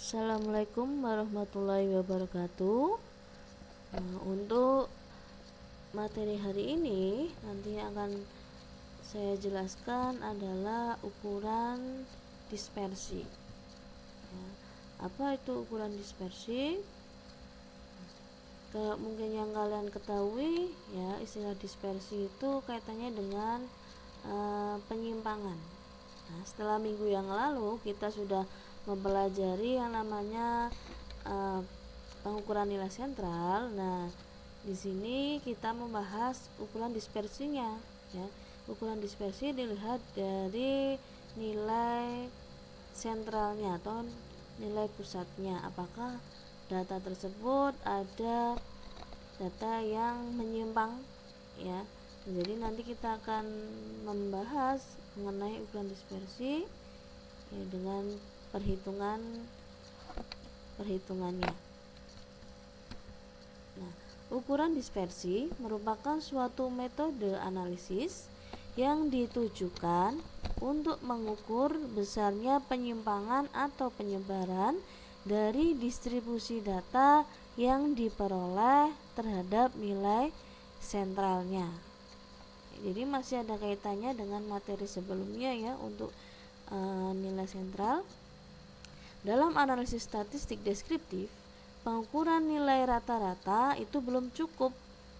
Assalamualaikum warahmatullahi wabarakatuh. Untuk materi hari ini nanti akan saya jelaskan adalah ukuran dispersi. Apa itu ukuran dispersi? Mungkin yang kalian ketahui ya, istilah dispersi itu kaitannya dengan penyimpangan. Nah, setelah minggu yang lalu kita sudah mempelajari yang namanya pengukuran nilai sentral. Nah, di sini kita membahas ukuran dispersinya ya. Ukuran dispersi dilihat dari nilai sentralnya atau nilai pusatnya. Apakah data tersebut ada data yang menyimpang ya. Jadi nanti kita akan membahas mengenai ukuran dispersi ya, dengan perhitungannya. Nah, ukuran dispersi merupakan suatu metode analisis yang ditujukan untuk mengukur besarnya penyimpangan atau penyebaran dari distribusi data yang diperoleh terhadap nilai sentralnya. Jadi masih ada kaitannya dengan materi sebelumnya ya untuk nilai sentral. Dalam analisis statistik deskriptif, pengukuran nilai rata-rata itu belum cukup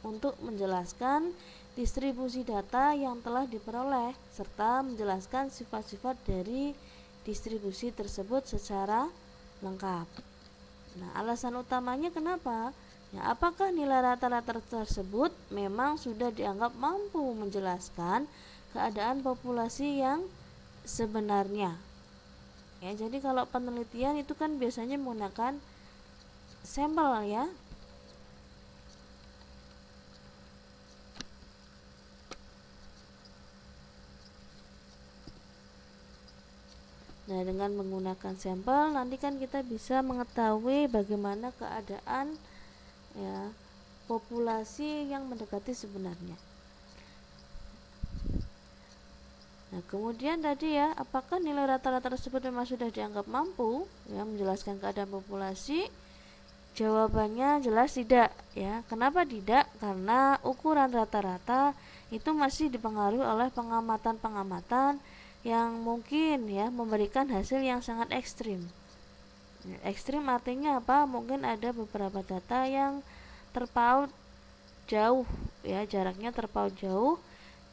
untuk menjelaskan distribusi data yang telah diperoleh serta menjelaskan sifat-sifat dari distribusi tersebut secara lengkap. Nah, alasan utamanya kenapa? Ya, apakah nilai rata-rata tersebut memang sudah dianggap mampu menjelaskan keadaan populasi yang sebenarnya? Ya, jadi kalau penelitian itu kan biasanya menggunakan sampel ya. Nah, dengan menggunakan sampel nanti kan kita bisa mengetahui bagaimana keadaan ya populasi yang mendekati sebenarnya. Nah, kemudian tadi ya, apakah nilai rata-rata tersebut memang sudah dianggap mampu ya menjelaskan keadaan populasi? Jawabannya jelas tidak ya. Kenapa tidak? Karena ukuran rata-rata itu masih dipengaruhi oleh pengamatan-pengamatan yang mungkin ya memberikan hasil yang sangat ekstrim. Ekstrim artinya apa? Mungkin ada beberapa data yang terpaut jauh ya, jaraknya terpaut jauh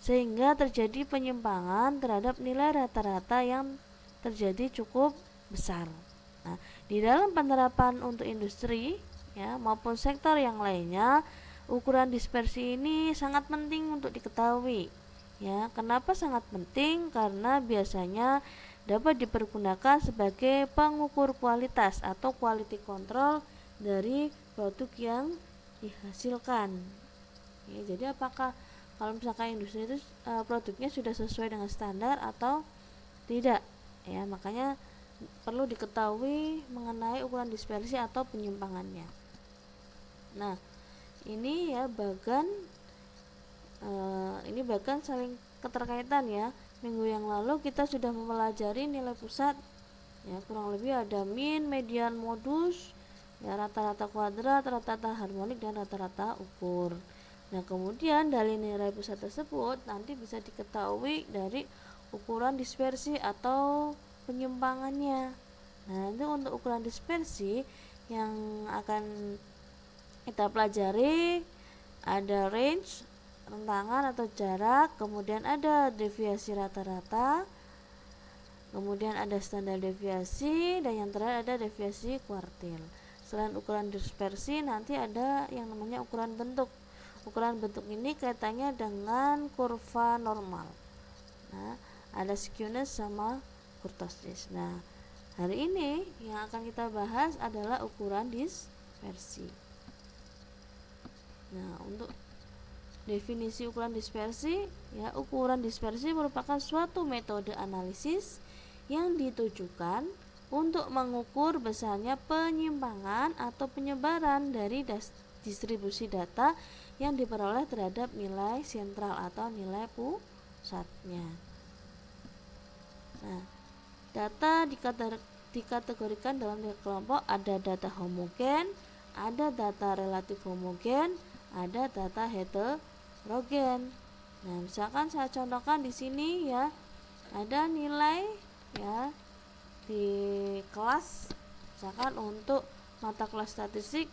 sehingga terjadi penyimpangan terhadap nilai rata-rata yang terjadi cukup besar. Nah, di dalam penerapan untuk industri ya maupun sektor yang lainnya, ukuran dispersi ini sangat penting untuk diketahui. Ya, kenapa sangat penting? Karena biasanya dapat dipergunakan sebagai pengukur kualitas atau quality control dari produk yang dihasilkan. Ya, jadi apakah kalau misalkan industri itu produknya sudah sesuai dengan standar atau tidak? Ya, makanya perlu diketahui mengenai ukuran dispersi atau penyimpangannya. Nah, ini ya ini bahkan saling keterkaitan ya. Minggu yang lalu kita sudah mempelajari nilai pusat ya, kurang lebih ada min, median, modus ya, rata-rata kuadrat, rata-rata harmonik dan rata-rata ukur. Nah, kemudian dari nilai pusat tersebut nanti bisa diketahui dari ukuran dispersi atau penyimpangannya. Nah, nanti untuk ukuran dispersi yang akan kita pelajari ada range, rentangan atau jarak, kemudian ada deviasi rata-rata, kemudian ada standar deviasi, dan yang terakhir ada deviasi kuartil. Selain ukuran dispersi nanti ada yang namanya ukuran bentuk. Ukuran bentuk ini kaitannya dengan kurva normal. Nah, ada skewness sama kurtosis. Nah, hari ini yang akan kita bahas adalah ukuran dispersi. Nah, untuk definisi ukuran dispersi ya, ukuran dispersi merupakan suatu metode analisis yang ditujukan untuk mengukur besarnya penyimpangan atau penyebaran dari distribusi data yang diperoleh terhadap nilai sentral atau nilai pusatnya. Nah, data dikategorikan dalam 3 kelompok, ada data homogen, ada data relatif homogen, ada data heterogen. Nah, misalkan saya contohkan di sini ya, ada nilai ya di kelas, misalkan untuk mata kelas statistik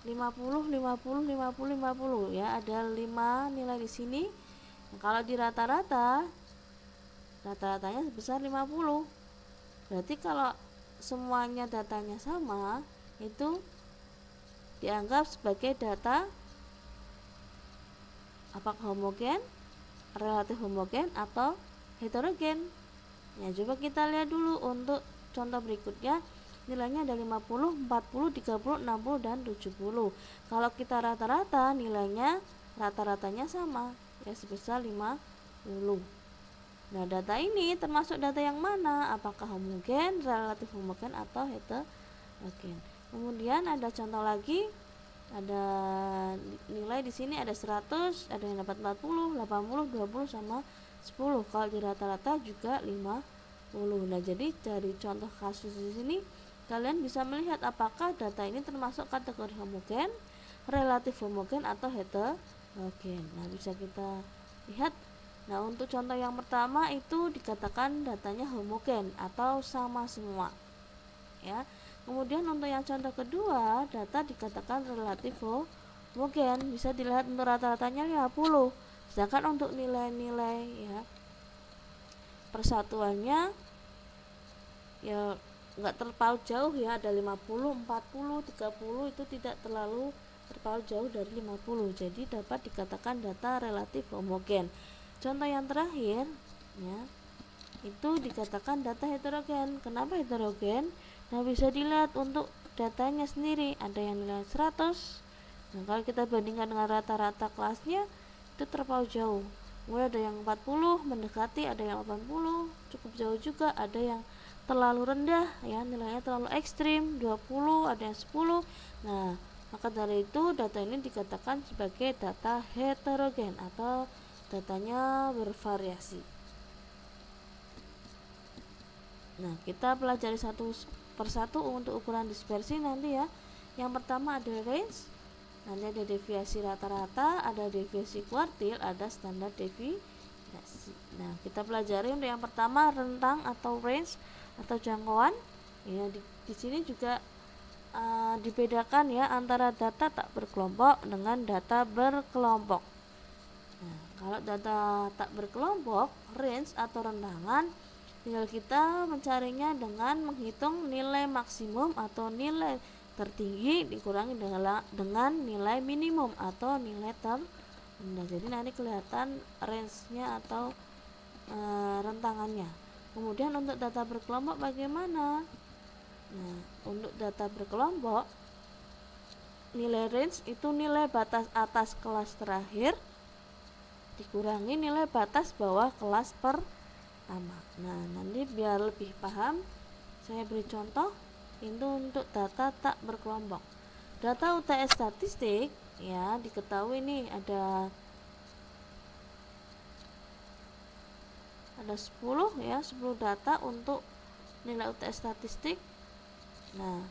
50 50 50 50 ya, ada 5 nilai di sini. Nah, kalau di rata-ratanya sebesar 50. Berarti kalau semuanya datanya sama, itu dianggap sebagai data apakah homogen, relatif homogen, atau heterogen. Ya, coba kita lihat dulu untuk contoh berikutnya. Nilainya ada 50, 40, 30, 60, dan 70. Kalau kita rata-rata, nilainya rata-ratanya sama ya, sebesar 50. Nah, data ini termasuk data yang mana? Apakah homogen, relatif homogen, atau heterogen? Kemudian ada contoh lagi, ada nilai di sini ada 100, ada yang dapat 40, 80, 20, sama 10. Kalau di rata-rata juga 50. Nah, jadi dari contoh kasus di sini kalian bisa melihat apakah data ini termasuk kategori homogen, relatif homogen, atau heterogen. Nah, bisa kita lihat. Nah, untuk contoh yang pertama itu dikatakan datanya homogen atau sama semua ya. Kemudian untuk yang contoh kedua, data dikatakan relatif homogen, bisa dilihat untuk rata-ratanya 50. Sedangkan untuk nilai-nilai ya persatuannya ya nggak terpaut jauh ya, ada 50, 40, 30, itu tidak terlalu terpaut jauh dari 50. Jadi dapat dikatakan data relatif homogen. Contoh yang terakhir ya, itu dikatakan data heterogen. Kenapa heterogen? Nah, bisa dilihat untuk datanya sendiri, ada yang nilai 100. Nah, kalau kita bandingkan dengan rata-rata kelasnya itu terpaut jauh. Kemudian ada yang 40 mendekati, ada yang 80 cukup jauh juga, ada yang terlalu rendah ya, nilainya terlalu ekstrim, 20, ada yang 10. Nah, maka dari itu data ini dikatakan sebagai data heterogen atau datanya bervariasi. Nah, kita pelajari satu persatu untuk ukuran dispersi nanti ya. Yang pertama ada range, nanti ada deviasi rata-rata, ada deviasi kuartil, ada standar deviasi. Nah, kita pelajari untuk yang pertama rentang atau range atau jangkauan. Ya, di sini juga dibedakan ya antara data tak berkelompok dengan data berkelompok. Nah, kalau data tak berkelompok, range atau rentangan, tinggal kita mencarinya dengan menghitung nilai maksimum atau nilai tertinggi dikurangi dengan nilai minimum atau nilai terendah. Jadi nanti kelihatan range-nya atau rentangannya. Kemudian untuk data berkelompok bagaimana? Nah, untuk data berkelompok, nilai range itu nilai batas atas kelas terakhir dikurangi nilai batas bawah kelas pertama. Nah, nanti biar lebih paham, saya beri contoh itu untuk data tak berkelompok. Data UTS statistik ya, diketahui nih ada 10 ya, 10 data untuk nilai UTS statistik. Nah,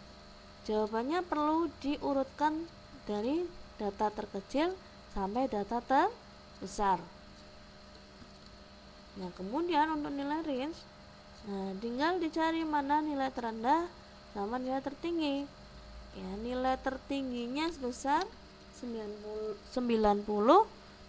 jawabannya perlu diurutkan dari data terkecil sampai data terbesar. Nah, kemudian untuk nilai range, nah tinggal dicari mana nilai terendah sama nilai tertinggi. Ya, nilai tertingginya sebesar 90,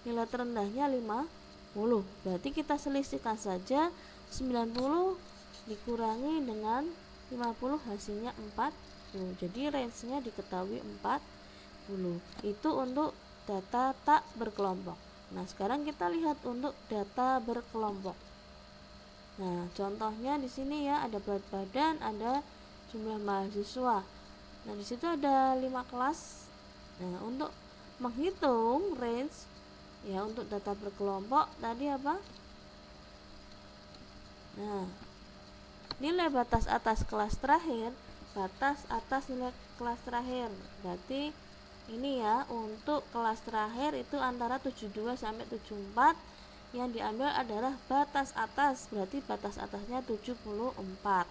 nilai terendahnya 50. Berarti kita selisihkan saja 90 dikurangi dengan 50 hasilnya 40. Jadi range-nya diketahui 40. Itu untuk data tak berkelompok. Nah, sekarang kita lihat untuk data berkelompok. Nah, contohnya di sini ya, ada berat badan, ada jumlah mahasiswa. Nah, di situ ada 5 kelas. Nah, untuk menghitung range ya untuk data berkelompok tadi apa? Nah, nilai batas atas kelas terakhir, batas atas nilai kelas terakhir. Berarti ini ya, untuk kelas terakhir itu antara 72 sampai 74, yang diambil adalah batas atas, berarti batas atasnya 74.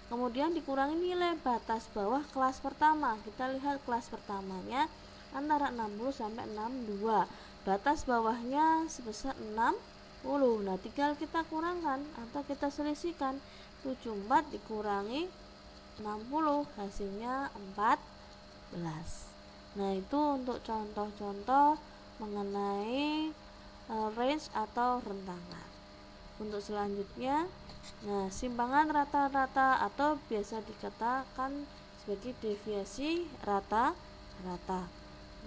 Kemudian dikurangi nilai batas bawah kelas pertama. Kita lihat kelas pertamanya antara 60 sampai 62. Batas bawahnya sebesar 60. Nah, tinggal kita kurangkan atau kita selisihkan. 74 dikurangi 60 hasilnya 14. Nah, itu untuk contoh-contoh mengenai range atau rentangan. Untuk selanjutnya, nah, simpangan rata-rata atau biasa dikatakan sebagai deviasi rata-rata.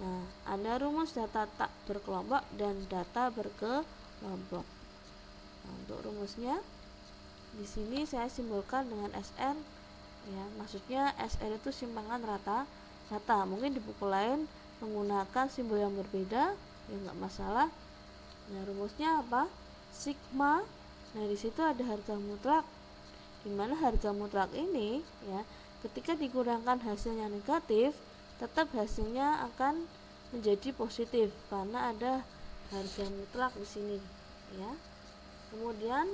Nah, ada rumus data tak berkelompok dan data berkelompok. Nah, untuk rumusnya di sini saya simbolkan dengan SR, ya, maksudnya SR itu simpangan rata-rata. Mungkin di buku lain menggunakan simbol yang berbeda, ya nggak masalah. Nah, rumusnya apa? Sigma. Nah, di situ ada harga mutlak, di mana harga mutlak ini, ya, ketika dikurangkan hasilnya negatif, tetap hasilnya akan menjadi positif karena ada harga mutlak di sini, ya. Kemudian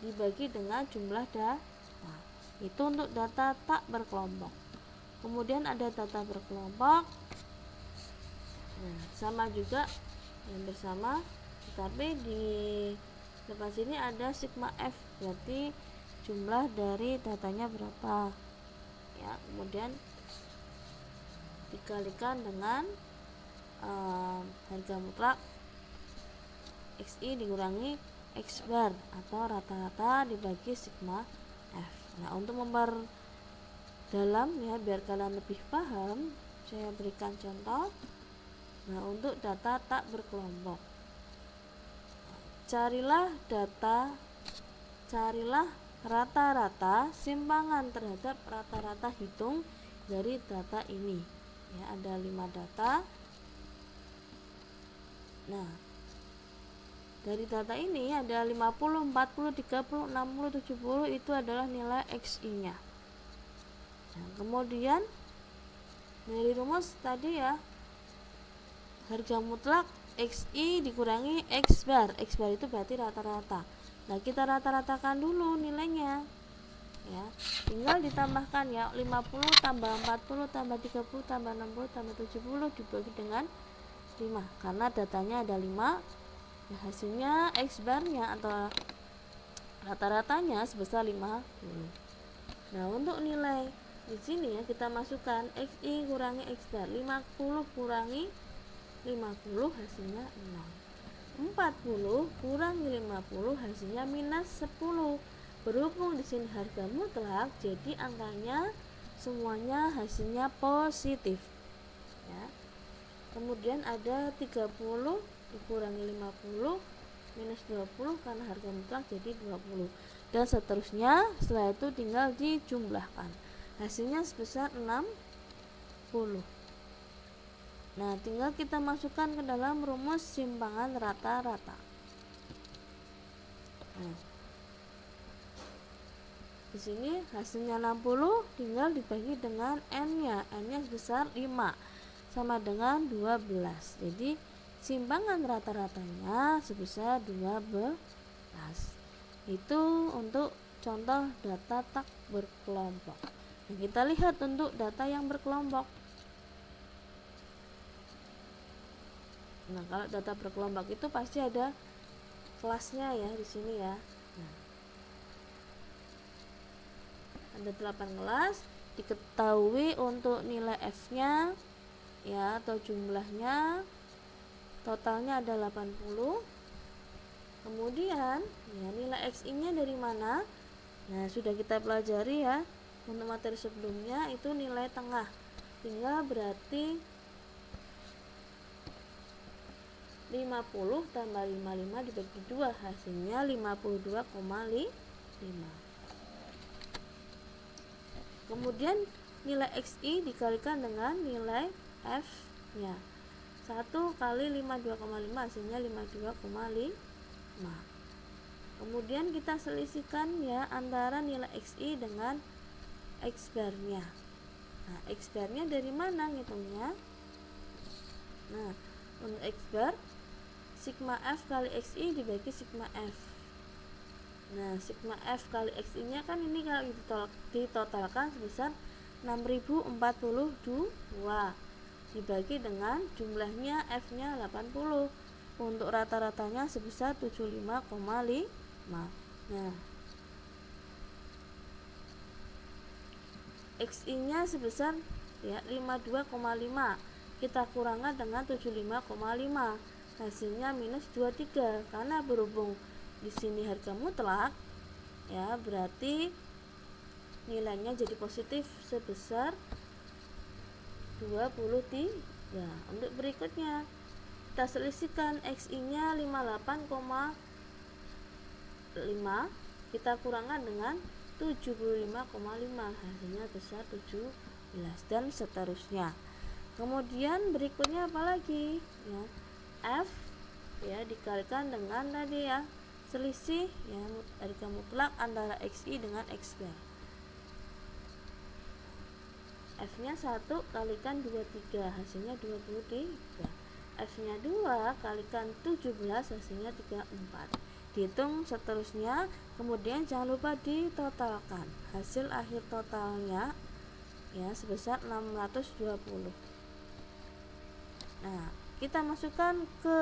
dibagi dengan jumlah data. Itu untuk data tak berkelompok. Kemudian ada data berkelompok. Nah, sama juga yang bersama, tetapi di depan sini ada sigma F, berarti jumlah dari datanya berapa, ya. Kemudian dikalikan dengan harga mutlak XI dikurangi X bar atau rata-rata dibagi sigma F. Nah, untuk memperdalam, ya, biar kalian lebih paham, saya berikan contoh. Nah, untuk data tak berkelompok, carilah rata-rata simpangan terhadap rata-rata hitung dari data ini, ya. Ada 5 data. Nah, dari data ini ada 50, 40, 30, 60, 70, itu adalah nilai XI nya. Nah, kemudian dari rumus tadi, ya, harga mutlak XI dikurangi X bar. X bar itu berarti rata-rata. Nah, kita rata-ratakan dulu nilainya, ya. Tinggal ditambahkan, ya, 50 tambah 40 tambah 30 tambah 60 tambah 70 dibagi dengan 5 karena datanya ada 5. Ya, hasilnya X barnya atau rata-ratanya sebesar 50. Nah, untuk nilai di sini, ya, kita masukkan XI kurangi X bar. 50 kurangi 50 hasilnya 0. 40 kurangi 50 hasilnya minus 10. Berhubung di sini harga mutlak, jadi angkanya semuanya hasilnya positif, ya. Kemudian ada 30 dikurangi 50 minus 20 karena harga mutlak jadi 20, dan seterusnya. Setelah itu tinggal dijumlahkan, hasilnya sebesar 60. Nah, tinggal kita masukkan ke dalam rumus simpangan rata-rata. Nah, di sini hasilnya 60, tinggal dibagi dengan n-nya. N-nya sebesar 5 sama dengan 12. Jadi simpangan rata-ratanya sebesar 12. Itu untuk contoh data tak berkelompok. Nah, kita lihat untuk data yang berkelompok. Nah, kalau data berkelompok itu pasti ada kelasnya, ya, di sini, ya. Nah, ada 8 kelas. Diketahui untuk nilai F-nya, ya, atau jumlahnya totalnya ada 80. Kemudian, ya, nilai XI-nya dari mana? Nah, sudah kita pelajari, ya, untuk materi sebelumnya itu nilai tengah. Tinggal berarti 50 tambah 55 dibagi 2 hasilnya 52,5. Kemudian nilai XI dikalikan dengan nilai F nya, 1 kali 52,5 hasilnya 52,5. Kemudian kita selisihkan, ya, antara nilai XI dengan X bar nya. Nah, X bar nya dari mana ngitungnya? Nah, untuk X bar sigma F kali XI dibagi sigma F. Nah, sigma F kali XI nya kan ini kalau ditotalkan sebesar 6042 dibagi dengan jumlahnya F nya 80, untuk rata-ratanya sebesar 75,5. Nah, XI nya sebesar ya 52,5, kita kurangkan dengan 75,5, hasilnya minus 23. Karena berhubung di sini harga mutlak ya, berarti nilainya jadi positif sebesar 23. Untuk berikutnya kita selisihkan, XI nya 58,5, kita kurangkan dengan 75,5, hasilnya besar 17, dan seterusnya. Kemudian berikutnya apalagi ya, F ya dikalikan dengan tadi ya, selisih ya harga mutlak antara XI dengan X bar. F nya 1 kalikan 23, hasilnya 23. F nya 2 kalikan 17, hasilnya 34. Dihitung seterusnya, kemudian jangan lupa ditotalkan. Hasil akhir totalnya ya sebesar 620. Nah, kita masukkan ke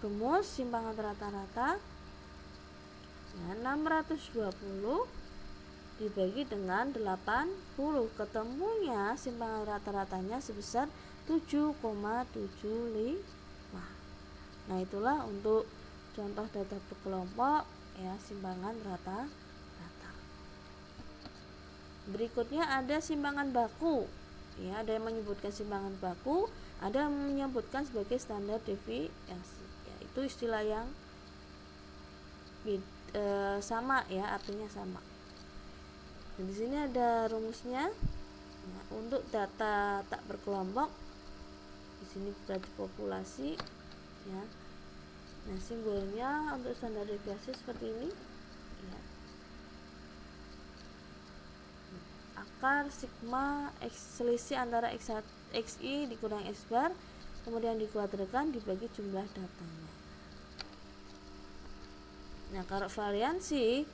rumus simpangan rata-rata ya, 620 dibagi dengan 80, ketemunya simpangan rata-ratanya sebesar 7,75. Nah, itulah untuk contoh data berkelompok ya, simpangan rata-rata. Berikutnya ada simpangan baku ya, ada yang menyebutkan simpangan baku, ada yang menyebutkan sebagai standar deviasi ya, itu istilah yang sama ya, artinya sama. Di sini ada rumusnya. Nah, untuk data tak berkelompok, di sini berarti populasi ya. Nah, simbolnya untuk standar deviasi seperti ini ya. Akar sigma selisih antara XI dikurangi X bar, kemudian dikuadratkan dibagi jumlah datanya. Nah, kalau variansi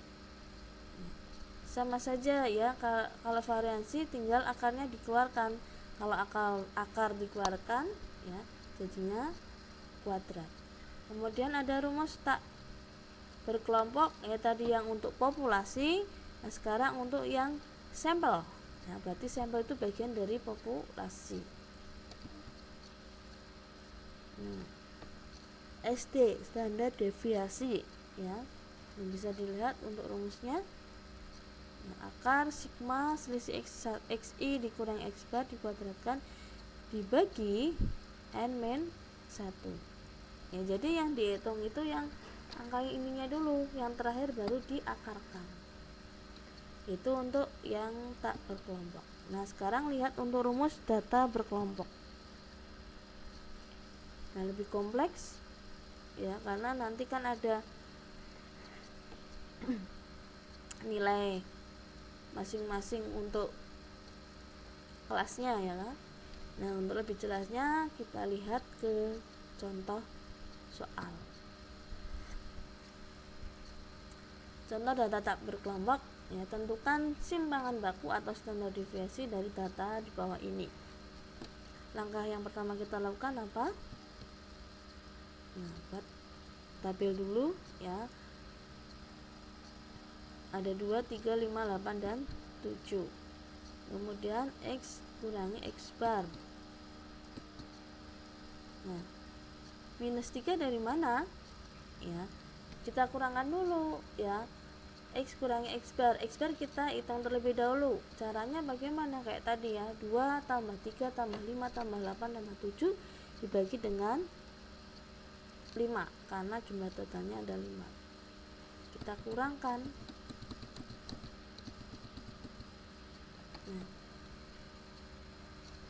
sama saja ya, kalau variansi tinggal akarnya dikeluarkan. Kalau akar dikeluarkan ya, jadinya kuadrat. Kemudian ada rumus tak berkelompok ya, tadi yang untuk populasi. Nah, sekarang untuk yang sampel. Nah, berarti sampel itu bagian dari populasi. SD standar deviasi ya. Ini bisa dilihat untuk rumusnya. Nah, akar sigma selisih XI dikurangi X bar dikuadratkan dibagi N-1 ya. Jadi yang dihitung itu yang angka ininya dulu, yang terakhir baru diakarkan. Itu untuk yang tak berkelompok. Nah, sekarang lihat untuk rumus data berkelompok. Nah, lebih kompleks ya, karena nanti kan ada nilai masing-masing untuk kelasnya ya kan. Nah, untuk lebih jelasnya kita lihat ke contoh soal. Contoh data tak berkelompok ya, tentukan simpangan baku atau standar deviasi dari data di bawah ini. Langkah yang pertama kita lakukan apa? Nah, buat tabel dulu ya. Ada 2, 3, 5, 8, dan 7. Kemudian X kurangi X bar. Nah, minus 3 dari mana? Ya, kita kurangkan dulu ya. X kurangi X bar. X bar kita hitung terlebih dahulu. Caranya bagaimana? Kayak tadi ya, 2 tambah 3 tambah 5 tambah 8 tambah 7 dibagi dengan 5, karena jumlah totalnya ada 5. Kita kurangkan. Nah,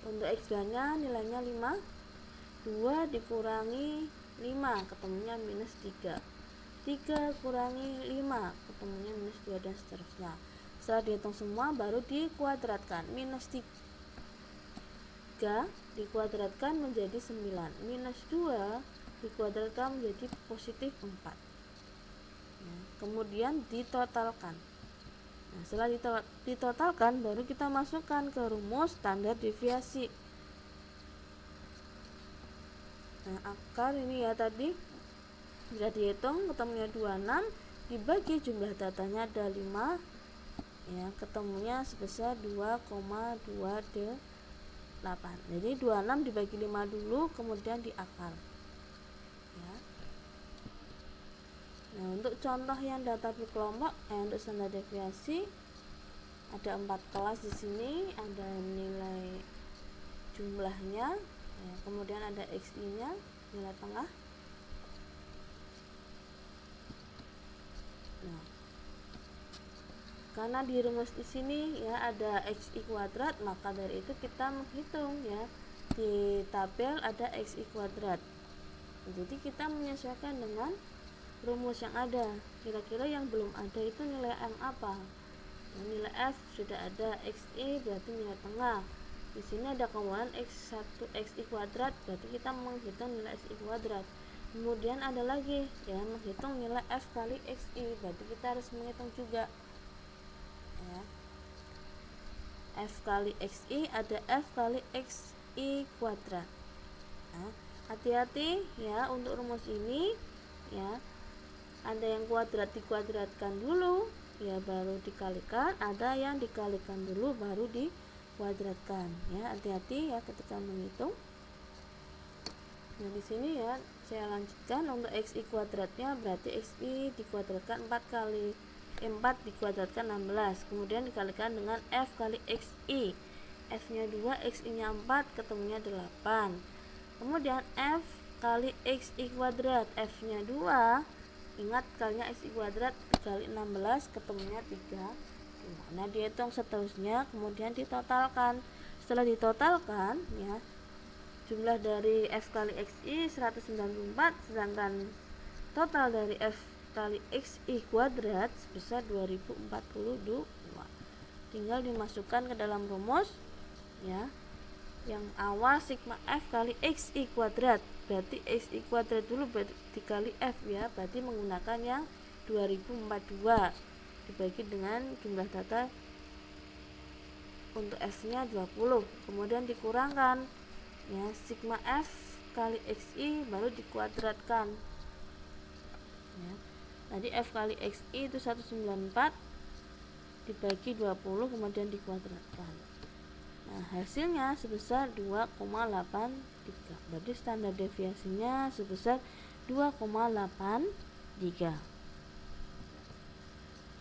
untuk X bar-nya nilainya 5. 2 dikurangi 5 ketemunya minus 3. 3 kurangi 5 ketemunya minus 2, dan seterusnya. Setelah dihitung semua baru dikuadratkan. Minus 3 dikuadratkan menjadi 9. Minus 2 dikuadratkan menjadi positif 4. Nah, kemudian ditotalkan. Nah, setelah ditotalkan baru kita masukkan ke rumus standar deviasi. Nah, akar ini ya tadi sudah dihitung, ketemunya 26, dibagi jumlah datanya ada 5, ya, ketemunya sebesar 2,28. Jadi 26 dibagi 5 dulu, kemudian diakar. Ya. Nah, untuk contoh yang data berkelompok, untuk standar deviasi ada 4 kelas di sini, ada nilai jumlahnya, ya, kemudian ada XI-nya, nilai tengah. Nah, karena di rumus di sini ya ada XI kuadrat, maka dari itu kita menghitung ya. Di tabel ada XI kuadrat. Jadi kita menyesuaikan dengan rumus yang ada. Kira-kira yang belum ada itu nilai M apa? Nah, nilai F sudah ada, XI berarti nilai tengah. Di sini ada komponen X1 XI kuadrat, berarti kita menghitung nilai XI kuadrat. Kemudian ada lagi ya, menghitung nilai F kali XI, berarti kita harus menghitung juga ya. F kali XI ada F kali XI kuadrat. Nah, hati-hati ya untuk rumus ini ya. Ada yang kuadrat dikuadratkan dulu ya baru dikalikan, ada yang dikalikan dulu baru dikuadratkan ya. Hati-hati ya ketika menghitung. Nah, di sini ya saya lanjutkan untuk XI kuadratnya, berarti XI dikuadratkan 4 kali 4 dikuadratkan 16, kemudian dikalikan dengan F kali XI. F nya 2, XI nya 4, ketemunya 8. Kemudian F kali XI kuadrat, F nya 2, ingat kalinya XI kuadrat kali 16, ketemunya 3. Nah, dihitung seterusnya, kemudian ditotalkan. Setelah ditotalkan ya, jumlah dari F kali XI 194, sedangkan total dari F kali XI kuadrat sebesar 2042. Tinggal dimasukkan ke dalam rumus ya. Yang awal sigma F kali XI kuadrat, berarti XI kuadrat dulu dikali F ya, berarti menggunakan yang 2042 dibagi dengan jumlah data untuk F nya 20, kemudian dikurangkan ya, sigma F kali XI baru dikuadratkan ya. Tadi F kali XI itu 194 dibagi 20 kemudian dikuadratkan. Nah, hasilnya sebesar 2,83. Berarti standar deviasinya sebesar 2,83.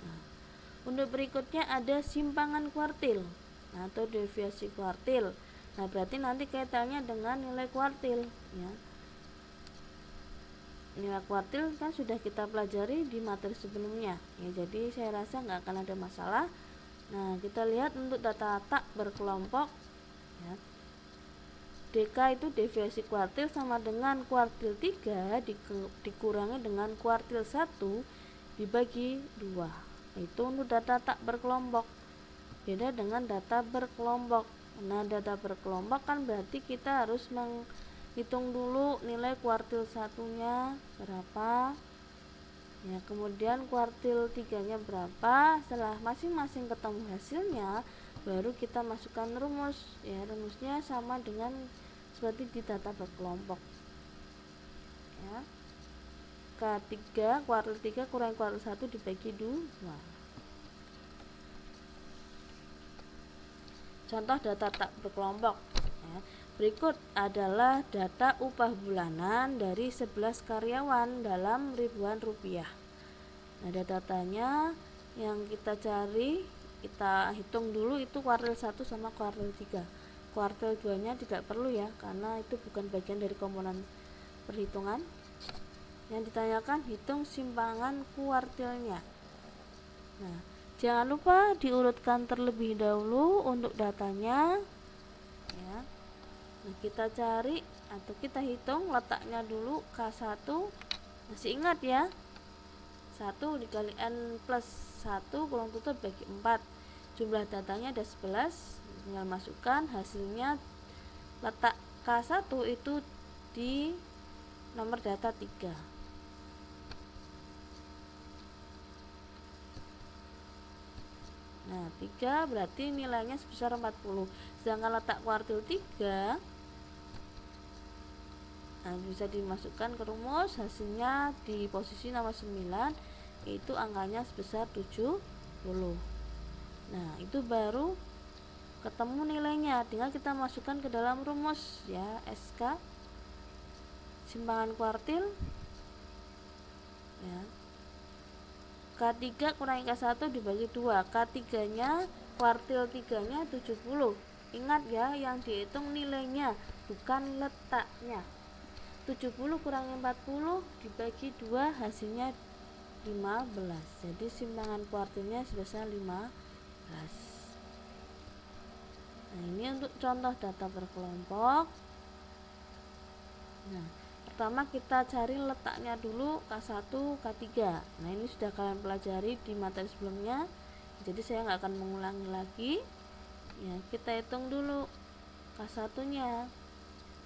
Nah, untuk berikutnya ada simpangan kuartil atau deviasi kuartil. Nah, berarti nanti kaitannya dengan nilai kuartil ya. Nilai kuartil kan sudah kita pelajari di materi sebelumnya ya, jadi saya rasa nggak akan ada masalah. Nah, kita lihat untuk data tak berkelompok ya. DK itu deviasi kuartil sama dengan kuartil 3 dikurangi dengan kuartil 1 dibagi 2. Itu untuk data tak berkelompok. Beda dengan data berkelompok. Nah, data berkelompok kan berarti kita harus hitung dulu nilai kuartil 1-nya berapa ya, kemudian kuartil 3-nya berapa. Setelah masing-masing ketemu hasilnya, baru kita masukkan rumus ya. Rumusnya sama dengan seperti di data berkelompok ya. K3 kuartil 3 kurangi kuartil 1 dibagi 2. Contoh data tak berkelompok ya. Berikut adalah data upah bulanan dari 11 karyawan dalam ribuan rupiah. Nah, datanya yang kita cari, kita hitung dulu itu kuartil 1 sama kuartil 3. Kuartil 2 nya tidak perlu ya, karena itu bukan bagian dari komponen perhitungan. Yang ditanyakan hitung simpangan kuartilnya. Nah, jangan lupa diurutkan terlebih dahulu untuk datanya ya. Nah, kita cari atau kita hitung letaknya dulu. K1 masih ingat ya, 1 dikali N plus 1 kurang tutup bagi 4. Jumlah datanya ada 11, tinggal masukkan hasilnya. Letak K1 itu di nomor data 3. Nah, 3 berarti nilainya sebesar 40. Sedangkan letak kuartil 3 bisa dimasukkan ke rumus, hasilnya di posisi nomor 9 yaitu angkanya sebesar 70. Nah, itu baru ketemu nilainya, tinggal kita masukkan ke dalam rumus ya, SK simpangan kuartil ya. K3 kurangi K1 dibagi 2. K3 nya kuartil 3 nya 70. Ingat ya, yang dihitung nilainya bukan letaknya. 70 kurangi 40 dibagi 2 hasilnya 15. Jadi simpangan kuartilnya sebesar 15. Nah, ini untuk contoh data berkelompok. Nah, pertama kita cari letaknya dulu K1, K3. Nah, ini sudah kalian pelajari di materi sebelumnya, jadi saya nggak akan mengulangi lagi ya. Kita hitung dulu K1 nya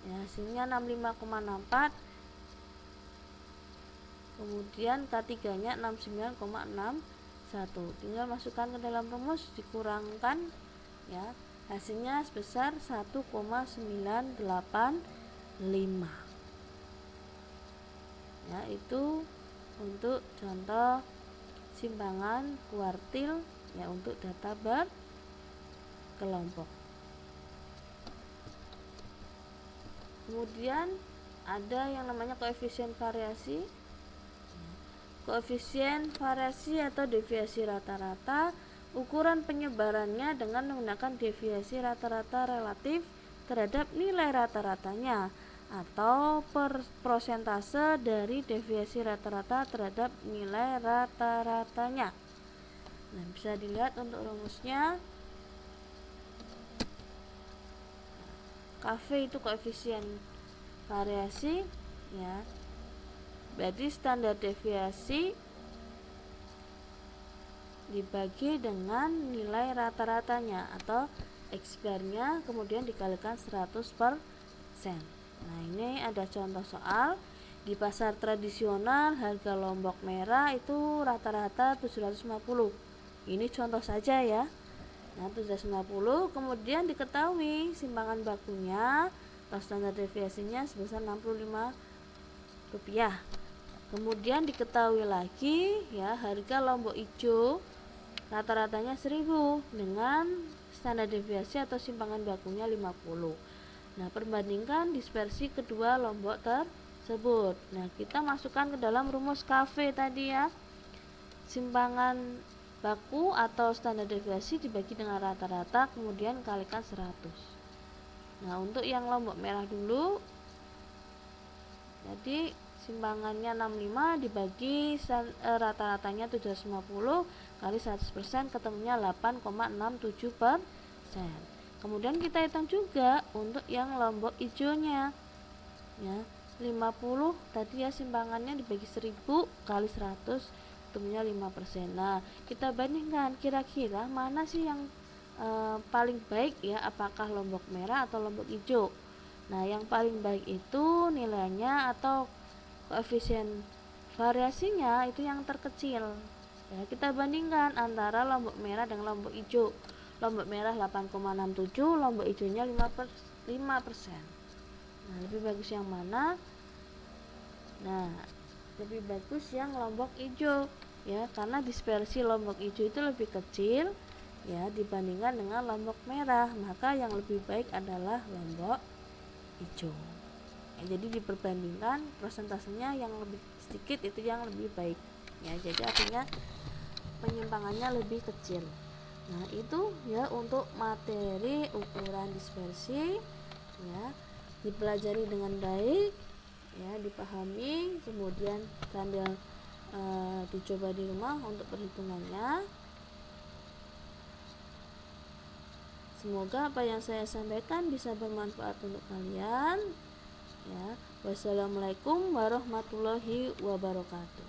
ya, hasilnya 65,64, kemudian K3 nya 69,61. tinggal masukkan ke dalam rumus, dikurangkan ya, hasilnya sebesar 1,985 ya. Itu untuk contoh simpangan kuartil ya untuk data berkelompok. Kemudian ada yang namanya koefisien variasi. Koefisien variasi atau deviasi rata-rata, ukuran penyebarannya dengan menggunakan deviasi rata-rata relatif terhadap nilai rata-ratanya atau persentase dari deviasi rata-rata terhadap nilai rata-ratanya. Nah, bisa dilihat untuk rumusnya. KV itu koefisien variasi ya. Berarti standar deviasi dibagi dengan nilai rata-ratanya atau X-bar-nya kemudian dikalikan 100%. Nah, ini ada contoh soal. Di pasar tradisional harga lombok merah itu rata-rata 750. Ini contoh saja ya. Nah, 750, kemudian diketahui simpangan bakunya atau standar deviasinya sebesar Rp65. Kemudian diketahui lagi ya, harga lombok hijau rata-ratanya 1000 dengan standar deviasi atau simpangan bakunya 50. Nah, perbandingkan dispersi kedua lombok tersebut. Nah, kita masukkan ke dalam rumus KV tadi ya. Simpangan baku atau standar deviasi dibagi dengan rata-rata kemudian kalikan 100. Nah, untuk yang lombok merah dulu, jadi simpangannya 65 dibagi rata-ratanya 750 kali 100% ketemunya 8,67%. Kemudian kita hitung juga untuk yang lombok hijaunya ya, 50 tadi ya, simpangannya dibagi 1000 kali 100 ketemunya 5%. Nah, kita bandingkan kira-kira mana sih yang paling baik ya, apakah lombok merah atau lombok hijau. Nah, yang paling baik itu nilainya atau koefisien variasinya itu yang terkecil ya. Kita bandingkan antara lombok merah dengan lombok hijau. Lombok merah 8,67, lombok hijaunya 5%. Nah, lebih bagus yang mana? Nah, lebih bagus yang lombok hijau ya, karena dispersi lombok hijau itu lebih kecil ya dibandingkan dengan lombok merah, maka yang lebih baik adalah lombok hijau ya. Jadi diperbandingkan persentasenya yang lebih sedikit itu yang lebih baik ya, jadi artinya penyimpangannya lebih kecil. Nah, itu ya untuk materi ukuran dispersi ya, dipelajari dengan baik ya, dipahami, kemudian sambil dicoba di rumah untuk perhitungannya. Semoga apa yang saya sampaikan bisa bermanfaat untuk kalian ya. Wassalamualaikum warahmatullahi wabarakatuh.